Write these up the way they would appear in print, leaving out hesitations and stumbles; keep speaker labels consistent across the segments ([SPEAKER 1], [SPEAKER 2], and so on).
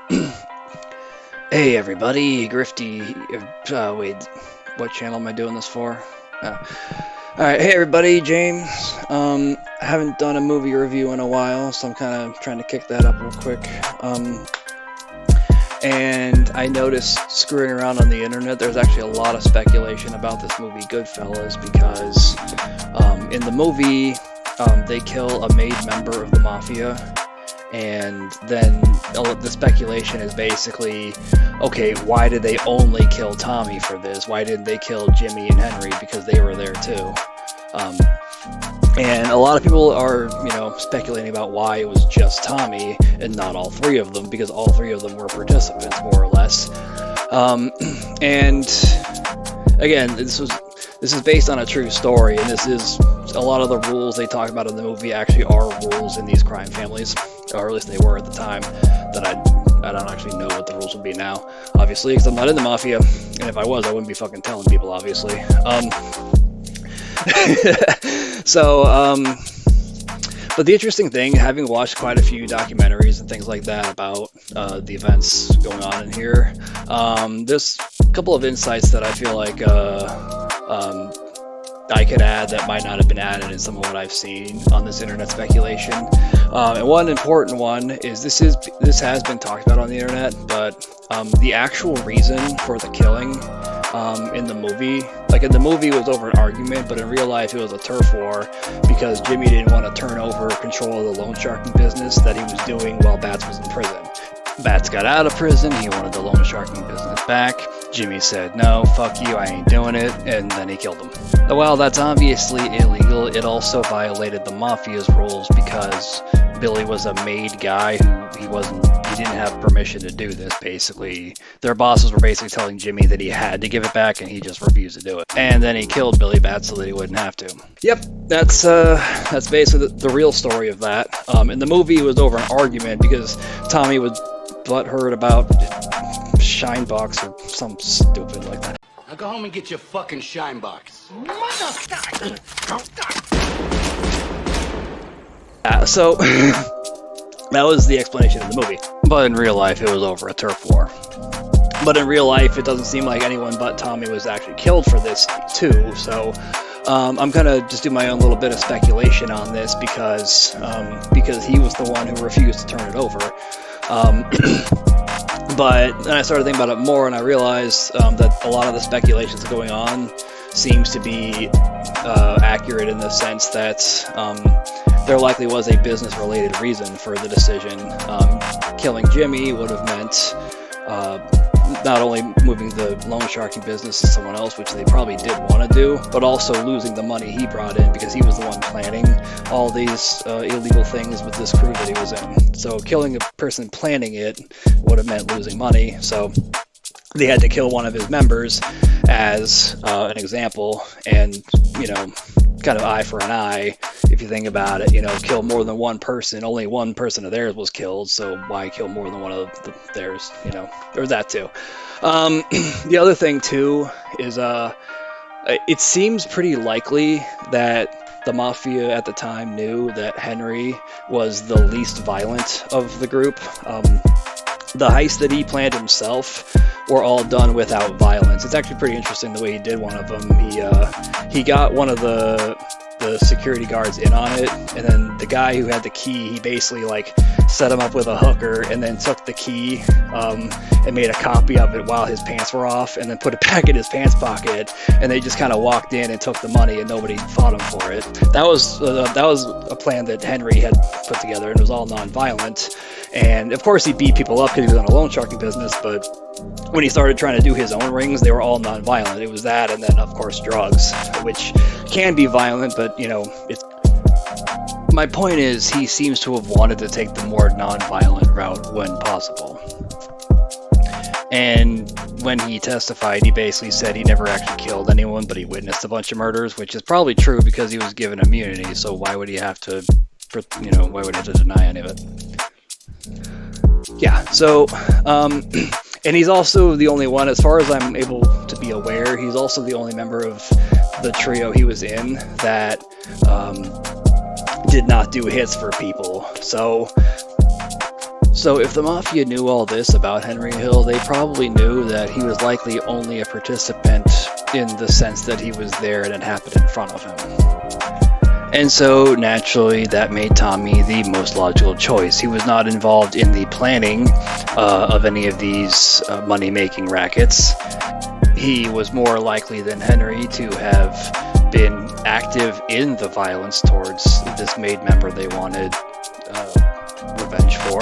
[SPEAKER 1] Hey everybody, Grifty. Wait, what channel am I doing this for? Alright, hey everybody, James. I haven't done a movie review in a while, so I'm kind of trying to kick that up real quick. And I noticed screwing around on the internet, there's actually a lot of speculation about this movie Goodfellas because in the movie, they kill a made member of the mafia. And then the speculation is basically, okay, why did they only kill Tommy for this? Why didn't they kill Jimmy and Henry? Because they were there too. And a lot of people are, speculating about why it was just Tommy and not all three of them, because all three of them were participants, more or less. And again, this is based on a true story, and this is a lot of the rules they talk about in the movie actually are rules in these crime families, or at least they were at the time. That I don't actually know what the rules would be now, obviously, because I'm not in the mafia, and if I was, I wouldn't be fucking telling people, obviously. But the interesting thing, having watched quite a few documentaries and things like that about the events going on in here, there's a couple of insights that I feel like I could add that might not have been added in some of what I've seen on this internet speculation. And one important one is this has been talked about on the internet, but the actual reason for the killing in the movie, in the movie, it was over an argument, but in real life it was a turf war because Jimmy didn't want to turn over control of the loan sharking business that he was doing while Bats was in prison. Bats got out of prison, he wanted the loan sharking business back. Jimmy said, no, fuck you, I ain't doing it, and then he killed him. While that's obviously illegal, it also violated the mafia's rules because Billy was a made guy who he didn't have permission to do this, basically. Their bosses were basically telling Jimmy that he had to give it back, and he just refused to do it. And then he killed Billy Bats so that he wouldn't have to. Yep, that's basically the real story of that. In the movie, it was over an argument because Tommy was butthurt about shine box or something stupid like that.
[SPEAKER 2] Now go home and get your fucking shine box.
[SPEAKER 1] So that was the explanation in the movie. But in real life, it was over a turf war. But in real life, it doesn't seem like anyone but Tommy was actually killed for this too. So I'm gonna just do my own little bit of speculation on this because he was the one who refused to turn it over. But then I started thinking about it more, and I realized that a lot of the speculations going on seems to be accurate in the sense that there likely was a business-related reason for the decision. Killing Jimmy would have meant not only moving the loan sharking business to someone else, which they probably did want to do, but also losing the money he brought in because he was the one planning all these illegal things with this crew that he was in. So killing a person planning it would have meant losing money. So they had to kill one of his members as an example, and kind of eye for an eye. If you think about it, kill more than one person. Only one person of theirs was killed, so why kill more than one of theirs? There was that too. The other thing too is it seems pretty likely that the mafia at the time knew that Henry was the least violent of the group. The heists that he planned himself were all done without violence. It's actually pretty interesting the way he did one of them. He got one of the security guards in on it, and then the guy who had the key, he basically set him up with a hooker and then took the key and made a copy of it while his pants were off and then put it back in his pants pocket, and they just kind of walked in and took the money and nobody fought him for it. That was a plan that Henry had put together, and it was all non-violent. And of course he beat people up because he was in a loan sharking business, but when he started trying to do his own rings, they were all non-violent. It was that, and then of course drugs, which can be violent, but it's... My point is, he seems to have wanted to take the more non-violent route when possible. And when he testified, he basically said he never actually killed anyone, but he witnessed a bunch of murders, which is probably true because he was given immunity, so why would he have to deny any of it? Yeah, so, and he's also the only one, as far as I'm able to be aware, he's also the only member of the trio he was in that did not do hits for people. So So if the Mafia knew all this about Henry Hill, they probably knew that he was likely only a participant in the sense that he was there and it happened in front of him. And so, naturally, that made Tommy the most logical choice. He was not involved in the planning of any of these money-making rackets. He was more likely than Henry to have been active in the violence towards this maid member they wanted revenge for.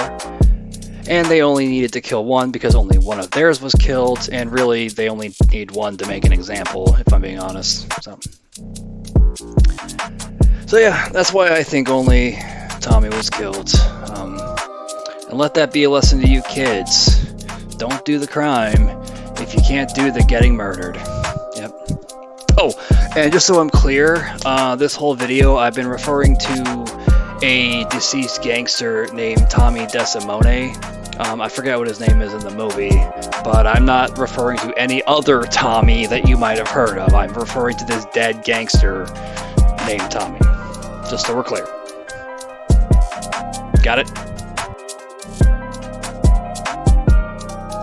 [SPEAKER 1] And they only needed to kill one because only one of theirs was killed, and really, they only need one to make an example, if I'm being honest. So yeah, that's why I think only Tommy was killed. And let that be a lesson to you kids. Don't do the crime if you can't do the getting murdered. Yep. Oh, and just so I'm clear, this whole video I've been referring to a deceased gangster named Tommy DeSimone. I forget what his name is in the movie, but I'm not referring to any other Tommy that you might have heard of. I'm referring to this dead gangster named Tommy. Just so we're clear. Got it?